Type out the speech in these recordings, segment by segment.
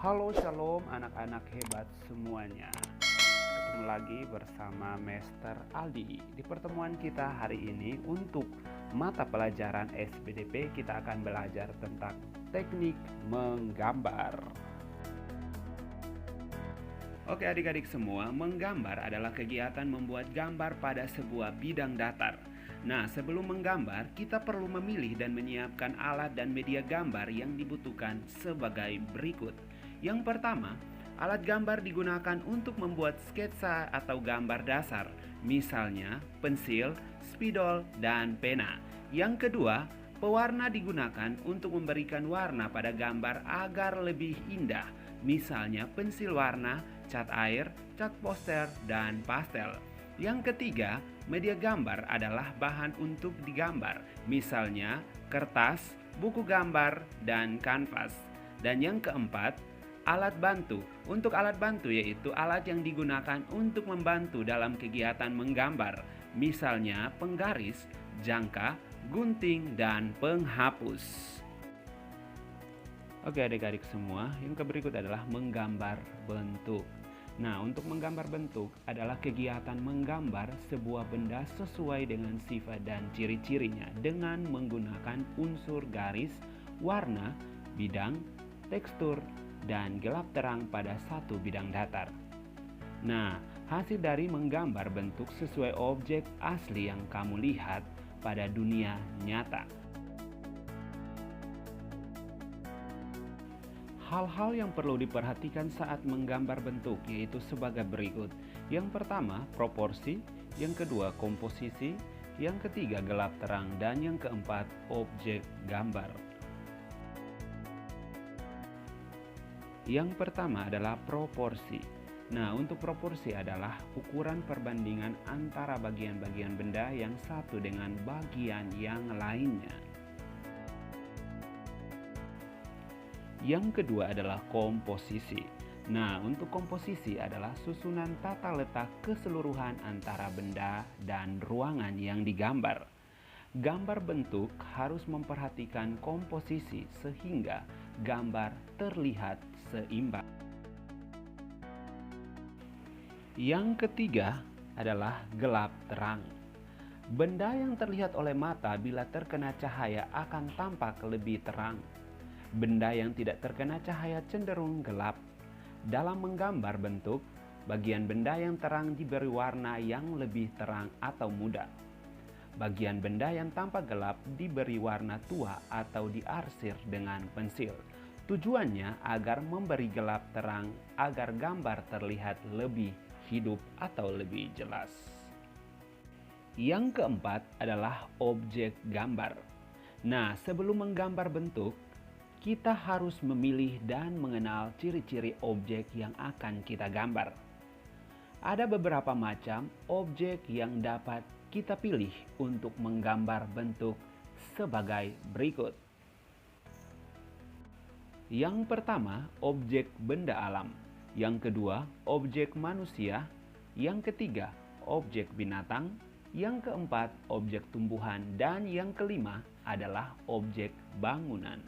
Halo Shalom anak-anak hebat semuanya. Ketemu lagi bersama Master Aldi. Di pertemuan kita hari ini untuk mata pelajaran SBDP kita akan belajar tentang teknik menggambar. Oke adik-adik semua, menggambar adalah kegiatan membuat gambar pada sebuah bidang datar. Nah, sebelum menggambar, kita perlu memilih dan menyiapkan alat dan media gambar yang dibutuhkan sebagai berikut. Yang pertama, alat gambar digunakan untuk membuat sketsa atau gambar dasar, misalnya pensil, spidol, dan pena. Yang kedua, pewarna digunakan untuk memberikan warna pada gambar agar lebih indah, misalnya pensil warna, cat air, cat poster, dan pastel. Yang ketiga, media gambar adalah bahan untuk digambar, misalnya kertas, buku gambar, dan kanvas. Dan yang keempat, alat bantu. Untuk alat bantu yaitu alat yang digunakan untuk membantu dalam kegiatan menggambar, misalnya penggaris, jangka, gunting, dan penghapus. Oke adik-adik semua, yang berikut adalah menggambar bentuk. Nah, untuk menggambar bentuk adalah kegiatan menggambar sebuah benda sesuai dengan sifat dan ciri-cirinya dengan menggunakan unsur garis, warna, bidang, tekstur, dan gelap terang pada satu bidang datar. Nah, hasil dari menggambar bentuk sesuai objek asli yang kamu lihat pada dunia nyata. Hal-hal yang perlu diperhatikan saat menggambar bentuk yaitu sebagai berikut. Yang pertama, proporsi. Yang kedua, komposisi. Yang ketiga, gelap terang. Dan yang keempat, objek gambar. Yang pertama adalah proporsi. Nah, untuk proporsi adalah ukuran perbandingan antara bagian-bagian benda yang satu dengan bagian yang lainnya. Yang kedua adalah komposisi. Nah, untuk komposisi adalah susunan tata letak keseluruhan antara benda dan ruangan yang digambar. Gambar bentuk harus memperhatikan komposisi sehingga gambar terlihat seimbang. Yang ketiga adalah gelap terang. Benda yang terlihat oleh mata bila terkena cahaya akan tampak lebih terang. Benda yang tidak terkena cahaya cenderung gelap. Dalam menggambar bentuk, bagian benda yang terang diberi warna yang lebih terang atau muda. Bagian benda yang tampak gelap diberi warna tua atau diarsir dengan pensil. Tujuannya agar memberi gelap terang agar gambar terlihat lebih hidup atau lebih jelas. Yang keempat adalah objek gambar. Nah, sebelum menggambar bentuk, kita harus memilih dan mengenal ciri-ciri objek yang akan kita gambar. Ada beberapa macam objek yang dapat kita pilih untuk menggambar bentuk sebagai berikut. Yang pertama, objek benda alam. Yang kedua, objek manusia. Yang ketiga, objek binatang. Yang keempat, objek tumbuhan. Dan yang kelima adalah objek bangunan.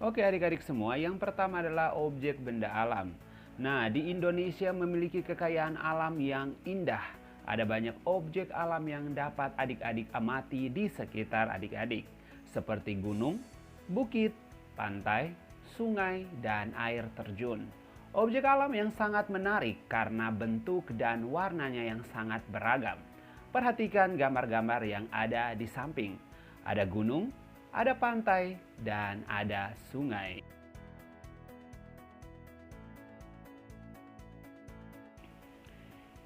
Oke adik-adik semua, yang pertama adalah objek benda alam. Nah, di Indonesia memiliki kekayaan alam yang indah. Ada banyak objek alam yang dapat adik-adik amati di sekitar adik-adik. Seperti gunung, bukit, pantai, sungai, dan air terjun. Objek alam yang sangat menarik karena bentuk dan warnanya yang sangat beragam. Perhatikan gambar-gambar yang ada di samping. Ada gunung, ada pantai, dan ada sungai.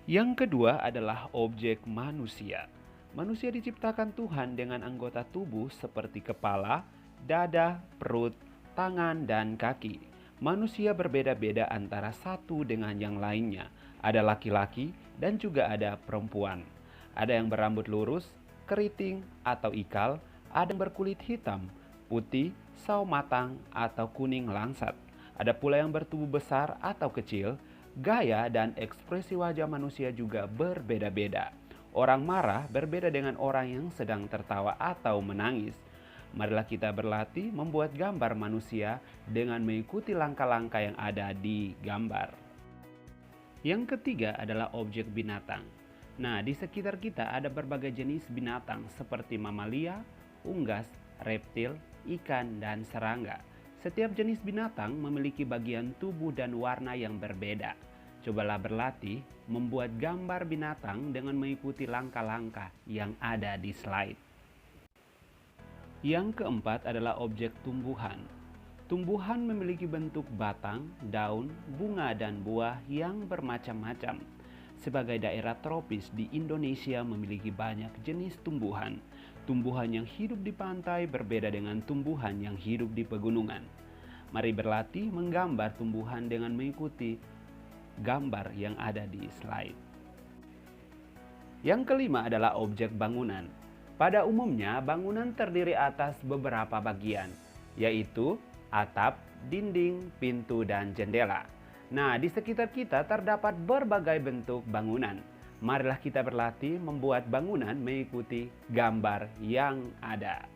Yang kedua adalah objek manusia. Manusia diciptakan Tuhan dengan anggota tubuh seperti kepala, dada, perut, tangan, dan kaki. Manusia berbeda-beda antara satu dengan yang lainnya. Ada laki-laki dan juga ada perempuan. Ada yang berambut lurus, keriting, atau ikal. Ada yang berkulit hitam, putih, sawo matang, atau kuning langsat. Ada pula yang bertubuh besar atau kecil. Gaya dan ekspresi wajah manusia juga berbeda-beda. Orang marah berbeda dengan orang yang sedang tertawa atau menangis. Marilah kita berlatih membuat gambar manusia dengan mengikuti langkah-langkah yang ada di gambar. Yang ketiga adalah objek binatang. Nah, di sekitar kita ada berbagai jenis binatang seperti mamalia, unggas, reptil, ikan, dan serangga. Setiap jenis binatang memiliki bagian tubuh dan warna yang berbeda. Cobalah berlatih membuat gambar binatang dengan mengikuti langkah-langkah yang ada di slide. Yang keempat adalah objek tumbuhan. Tumbuhan memiliki bentuk batang, daun, bunga, dan buah yang bermacam-macam. Sebagai daerah tropis di Indonesia memiliki banyak jenis tumbuhan. Tumbuhan yang hidup di pantai berbeda dengan tumbuhan yang hidup di pegunungan. Mari berlatih menggambar tumbuhan dengan mengikuti gambar yang ada di slide. Yang kelima adalah objek bangunan. Pada umumnya, bangunan terdiri atas beberapa bagian, yaitu atap, dinding, pintu, dan jendela. Nah, di sekitar kita terdapat berbagai bentuk bangunan. Marilah kita berlatih membuat bangunan mengikuti gambar yang ada.